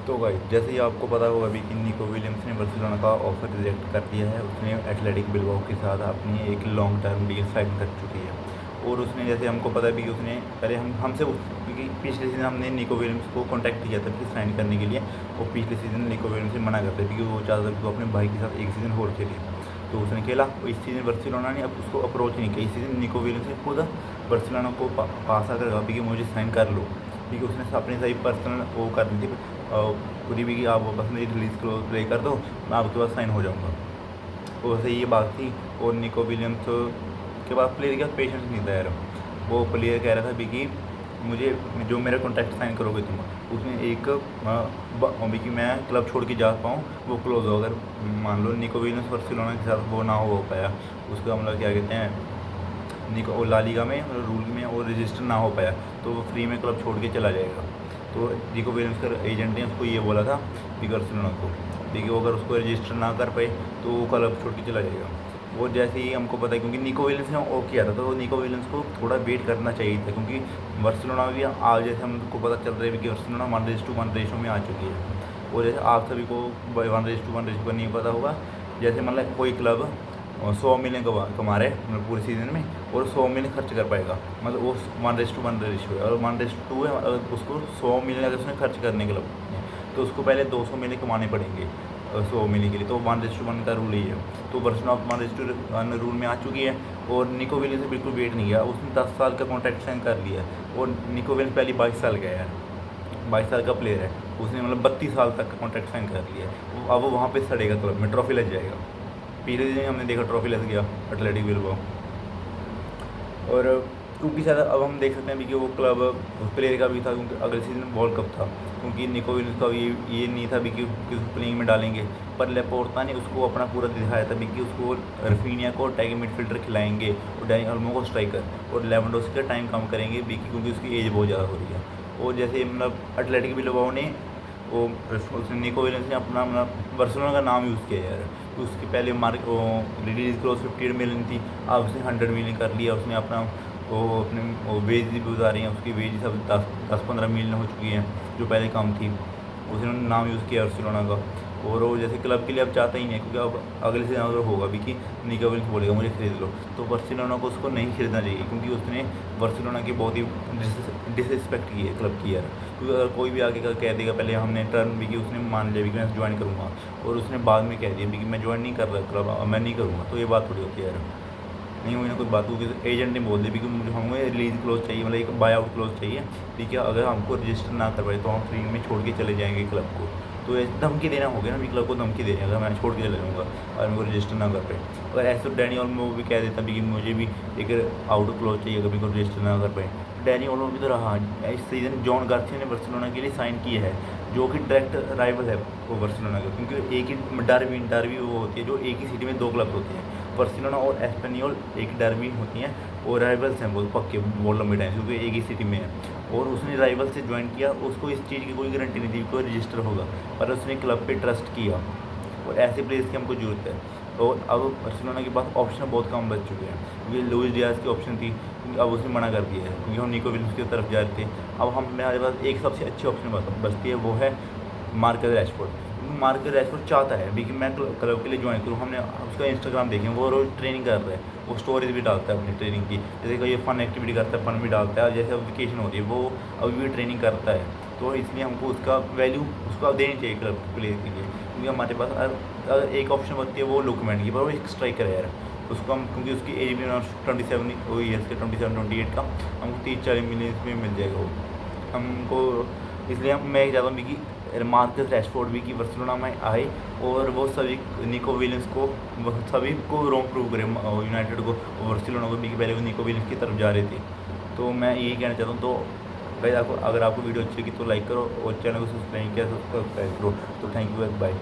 तो गाइस जैसे ही आपको पता होगा अभी कि निको विलियम्स ने बार्सिलोना का ऑफर रिजेक्ट कर दिया है। उसने एथलेटिक बिलबाओ के साथ अपनी एक लॉन्ग टर्म डील साइन कर चुकी है। और उसने जैसे हमको पता भी कि उसने पहले हमसे क्योंकि पिछले सीज़न हमने निको विलियम्स को कांटेक्ट किया था कि साइन करने के लिए। और पिछले सीज़न निको विलियम्स से मना करते क्योंकि वो चाहता था कि वो अपने भाई के साथ एक सीज़न और खेले। तो उसने खेला। इस सीज़न बार्सिलोना ने अब उसको अप्रोच नहीं किया। इस सीज़न निको विलियम्स ने खुद बार्सिलोना को पास आकर कहा कि मुझे साइन कर लो, क्योंकि उसने अपनी सही पर्सनल वो कर दी थी पूरी भी कि आप बस मेरी रिलीज़ क्लोज प्ले कर दो, मैं आपके पास साइन हो जाऊँगा। तो वैसे ये बात थी। और निको विलियम्स के बाद प्लेयर का पेशेंस नहीं था यार। वो प्लेयर कह रहा था भी कि मुझे जो मेरा कॉन्ट्रैक्ट साइन करोगे तुम, उसमें एक भी कि मैं क्लब छोड़ के जा पाऊँ वो क्लोज हो। अगर मान लो निको विलियम्स बार्सिलोना के साथ वो ना हो पाया, उसका मतलब क्या कहते हैं निको ला लीगा में रूल में और रजिस्टर ना हो पाया, तो वो फ्री में क्लब छोड़ के चला जाएगा। तो निको विलियम्स का एजेंट ने उसको ये बोला था कि बार्सिलोना को, देखिए वो अगर उसको रजिस्टर ना कर पाए तो वो क्लब छोड़ के चला जाएगा। वो जैसे ही हमको पता है क्योंकि निको विलियम्स ने वो किया था, तो निको विलियम्स को थोड़ा वेट करना चाहिए था, क्योंकि बार्सिलोना भी आज जैसे हमको पता चल रहा है कि बार्सिलोना 1:1 रेशो में आ चुकी है। और जैसे आप सभी को 1:1 रेशो का नहीं पता होगा, जैसे मतलब कोई क्लब 100 मिलियन कमा रहे मतलब पूरे सीज़न में, और 100 मिलियन खर्च कर पाएगा, मतलब वो 1:1 रेशो है। और 1:2 है, अगर उसको 100 मिलियन अगर उसने खर्च करने के लिए तो उसको पहले 200 मिलियन कमाने पड़ेंगे 100 मिलियन के लिए। तो 1:1 का रूल ही है। तो बार्सिलोना 1:1 रूल में आ चुकी है। और निको विलियम्स से बिल्कुल वेट नहीं किया, उसने 10 साल का कॉन्ट्रैक्ट साइन कर लिया है। और निको विलियम्स पहले 22 साल का है यार, 22 साल का प्लेयर है। उसने मतलब 32 साल तक का कॉन्ट्रैक्ट साइन कर लिया है। अब वो वहाँ पे सड़ेगा, क्लब में ट्रॉफी लग जाएगा। पिछले दिन हमने देखा ट्रॉफी लग गया एथलेटिक बिलबाओ। और क्योंकि शायद अब हम देख सकते हैं भी कि वो क्लब प्लेयर का भी था, क्योंकि अगले सीजन वर्ल्ड कप था। क्योंकि निको विलियम्स का ये नहीं था भी कि उसको प्लेइंग में डालेंगे, पर लेपोर्ता ने उसको अपना पूरा दिखाया था भी कि उसको रफीनिया को अटैकिंग मिडफील्डर खिलाएंगे और डैनी ओल्मो को स्ट्राइकर, और लेवेंडोस्की का टाइम कम करेंगे भी क्योंकि उसकी एज बहुत ज़्यादा हो रही है। और जैसे मतलब एथलेटिक बिलबाओ ने वो उसने निको विलियम्स ने अपना मतलब बार्सिलोना का नाम यूज़ किया यार। तो उसकी पहले मार्क रिलीज क्लोज 58 मिलियन थी, अब उसने 100 मिलियन कर लिया। उसने अपना अपने वेज भी बता रही हैं, उसकी वेज सब 10-15 मिलियन हो चुकी हैं, जो पहले कम थी। उसने नाम यूज़ किया बार्सिलोना का। और वो जैसे क्लब के लिए अब चाहता ही नहीं है, क्योंकि अब अगले सीजन अगर होगा भी कि निको विलियम्स बोलेगा मुझे खरीद लो, तो बार्सिलोना को उसको नहीं खरीदना चाहिए, क्योंकि उसने बार्सिलोना की बहुत ही डिसरिस्पेक्ट की है क्लब की यार। क्योंकि अगर कोई भी आगे का कह देगा, पहले हमने टर्न भी की, उसने मान लिया भी कि मैं ज्वाइन करूँगा, और उसने बाद में कह दिया भी कि मैं ज्वाइन नहीं कर रहा क्लब, मैं नहीं करूँगा, तो ये बात थोड़ी होती है यार। नहीं हुई ना कोई बात होगी तो एजेंट ने बोल दिया भी कि मुझे हमें रिलीज क्लोज चाहिए, मतलब एक बाय आउट क्लोज चाहिए, ठीक है। अगर हमको रजिस्टर ना करवाए तो हम फ्री में छोड़ के चले जाएंगे क्लब को। तो ऐसे धमकी देना हो गया ना, भी क्लब को धमकी देने अगर मैं छोड़ के चले जाऊँगा और मेरे को रजिस्टर ना कर पाए। अगर ऐसे तो डैनी ओल्मो भी कह देता भी कि मुझे भी एक आउट क्लोज चाहिए अगर मेरे को रजिस्टर ना कर पाए। डैनी ओल्मो भी तो रहा इस सीज़न जॉन गार्सिया ने बार्सिलोना के लिए साइन किया है, जो कि डायरेक्ट राइवल है वो बार्सिलोना का, क्योंकि एक ही डर्बी वो होती है जो एक ही सिटी में दो क्लब होते हैं, बार्सिलोना और एस्पेनियोल एक डर्बी होती हैं, और राइवल्स हैं बहुत पक्के बहुत लंबे टाइम से, क्योंकि एक ही सिटी में है। और उसने राइवल से ज्वाइन किया, उसको इस चीज़ की कोई गारंटी नहीं थी कोई रजिस्टर होगा, पर उसने क्लब पे ट्रस्ट किया। और ऐसे प्लेयर्स की हमको ज़रूरत है। और अब बार्सिलोना के पास ऑप्शन बहुत कम बच चुके हैं, क्योंकि लुइस डियाज की ऑप्शन थी, अब उसने मना कर दिया है, क्योंकि हम निको विलियम्स की तरफ जा रहे थे। अब हमारे पास एक सबसे अच्छी ऑप्शन बचती है, वो है मार्कस रैशफोर्ड। मार्कस रैशफोर्ड चाहता है भी कि मैं क्लब के लिए ज्वाइन करूँ। हमने उसका इंस्टाग्राम देखें, वो रोज़ ट्रेनिंग कर रहा है, वो स्टोरीज भी डालता है अपनी ट्रेनिंग की, जैसे कोई फन एक्टिविटी करता है फन भी डालता है, जैसे अब वेकेशन हो रही है वो अभी भी ट्रेनिंग करता है। तो इसलिए हमको उसका वैल्यू उसको अब देनी चाहिए क्लब प्लेयर के लिए, क्योंकि हमारे पास अगर एक ऑप्शन बनती है वो लुकमैन की, पर वो एक स्ट्राइकर है यार। उसको हम क्योंकि उसकी एज भी 27 ईयर्स के 27-28 का, हमको 30-40 मिलियन में मिल जाएगा वो हमको। इसलिए मैं चाहता हूँ कि मार्कस रैशफोर्ड भी कि बार्सिलोना में आए, और वो सभी निको विलियम्स को सभी को रॉन्ग प्रूव करे, यूनाइटेड को और बार्सिलोना को भी, कि पहले वो निको विलियम्स की तरफ जा रहे थे। तो मैं यही कहना चाहता हूँ। तो भाई आपको अगर आपको वीडियो अच्छी लगी तो लाइक करो, और चैनल को सब्सक्राइब किया तो सब्सक्राइब करो। तो थैंक यू, बाय।